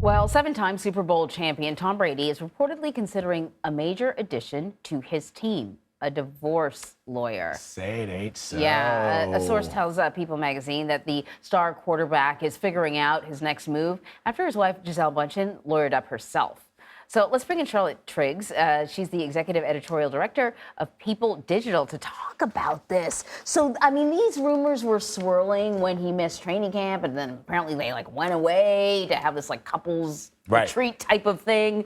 Well, seven-time Super Bowl champion Tom Brady is reportedly considering a major addition to his team, a divorce lawyer. Say it ain't so. Yeah, a source tells People magazine that the star quarterback is figuring out his next move after his wife, Gisele Bündchen, lawyered up herself. So let's bring in Charlotte Triggs. She's the executive editorial director of People Digital to talk about this. So, I mean, these rumors were swirling when he missed training camp, and then apparently they went away to have this couples retreat type of thing.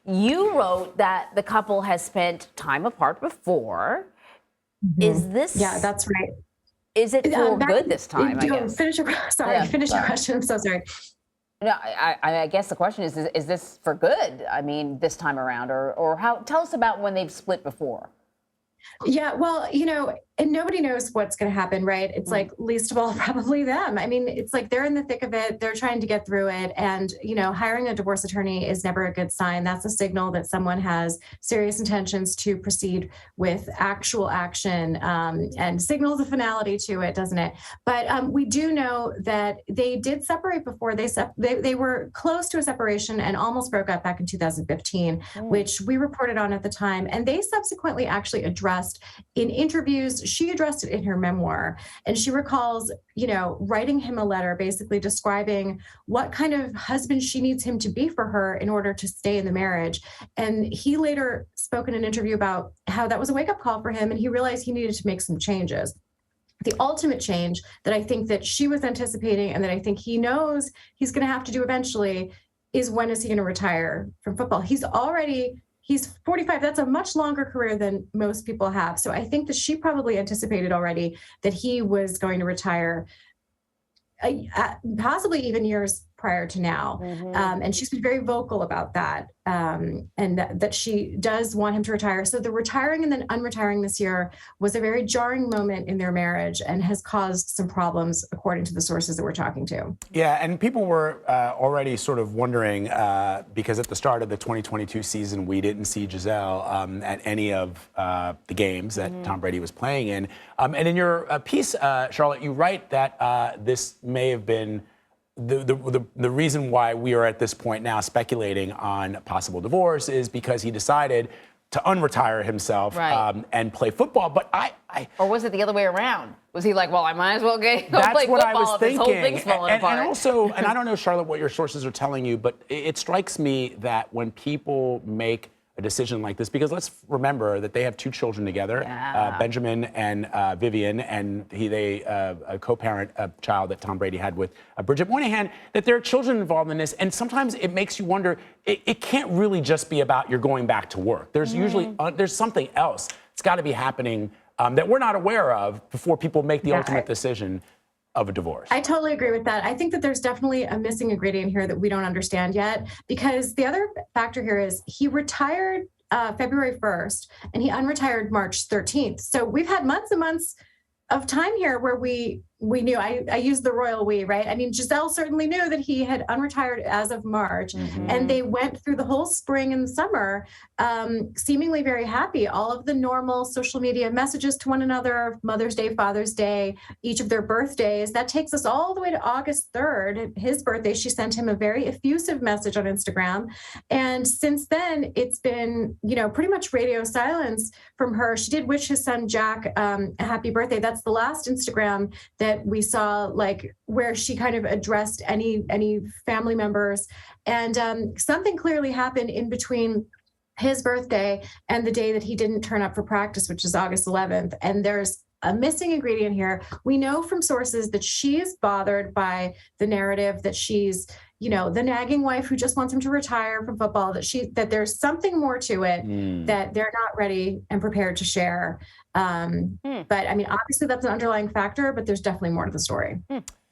You wrote that the couple has spent time apart before. Mm-hmm. Is this? Yeah, that's right. Is it for good this time? Finish your question. I'm so sorry. No, I guess the question is this for good? I mean, this time around, or how? Tell us about when they've split before. Yeah, well, and nobody knows what's going to happen, right? It's least of all, probably them. I mean, it's they're in the thick of it. They're trying to get through it. And, hiring a divorce attorney is never a good sign. That's a signal that someone has serious intentions to proceed with actual action, and signals a finality to it, doesn't it? But we do know that they did separate before. They were close to a separation and almost broke up back in 2015, which we reported on at the time. And they subsequently actually addressed in interviews. She addressed it in her memoir, and she recalls, writing him a letter basically describing what kind of husband she needs him to be for her in order to stay in the marriage. And he later spoke in an interview about how that was a wake-up call for him, and he realized he needed to make some changes. The ultimate change that I think that she was anticipating and that I think he knows he's going to have to do eventually is, when is he going to retire from football? He's 45. That's a much longer career than most people have. So I think that she probably anticipated already that he was going to retire, possibly even years prior to now. Mm-hmm. And she's been very vocal about that, and that she does want him to retire. So the retiring and then unretiring this year was a very jarring moment in their marriage and has caused some problems, according to the sources that we're talking to. Yeah, and people were already sort of wondering, because at the start of the 2022 season, we didn't see Gisele at any of the games that Tom Brady was playing in. And in your piece, Charlotte, you write that this may have been the reason why we are at this point now speculating on possible divorce is because he decided to unretire himself and play football. But or was it the other way around? Was he like, well, I might as well go play that's what football I was if thinking. This whole thing's falling apart. And also, and I don't know, Charlotte, what your sources are telling you, but it strikes me that when people make a decision like this, because let's remember that they have two children together, Benjamin and Vivian, and they co-parent a child that Tom Brady had with Bridget Moynihan, that there are children involved in this. And sometimes it makes you wonder, it can't really just be about you're going back to work. There's usually, there's something else that's got to be happening that we're not aware of before people make the ultimate decision of a divorce. I totally agree with that. I think that there's definitely a missing ingredient here that we don't understand yet, because the other factor here is he retired February 1st and he unretired March 13th. So we've had months and months of time here where we knew, I used the royal we, right? I mean, Gisele certainly knew that he had unretired as of March, and they went through the whole spring and summer seemingly very happy. All of the normal social media messages to one another, Mother's Day, Father's Day, each of their birthdays. That takes us all the way to August 3rd, his birthday. She sent him a very effusive message on Instagram. And since then, it's been, pretty much radio silence from her. She did wish his son, Jack, a happy birthday. That's the last Instagram that we saw, where she kind of addressed any family members. And something clearly happened in between his birthday and the day that he didn't turn up for practice, which is August 11th. And there's a missing ingredient here. We know from sources that she is bothered by the narrative that she's, the nagging wife who just wants him to retire from football, that there's something more to it that they're not ready and prepared to share. But I mean, obviously that's an underlying factor, but there's definitely more to the story.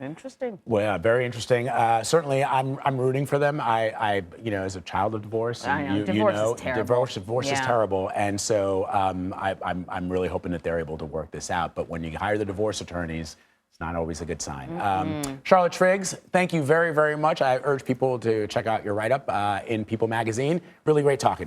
Interesting. Well, yeah, very interesting. Certainly, I'm rooting for them. I as a child of divorce, divorce is terrible. Divorce is terrible, and so I'm really hoping that they're able to work this out. But when you hire the divorce attorneys, it's not always a good sign. Charlotte Triggs, thank you very, very much. I urge people to check out your write-up in People magazine. Really great talking to you.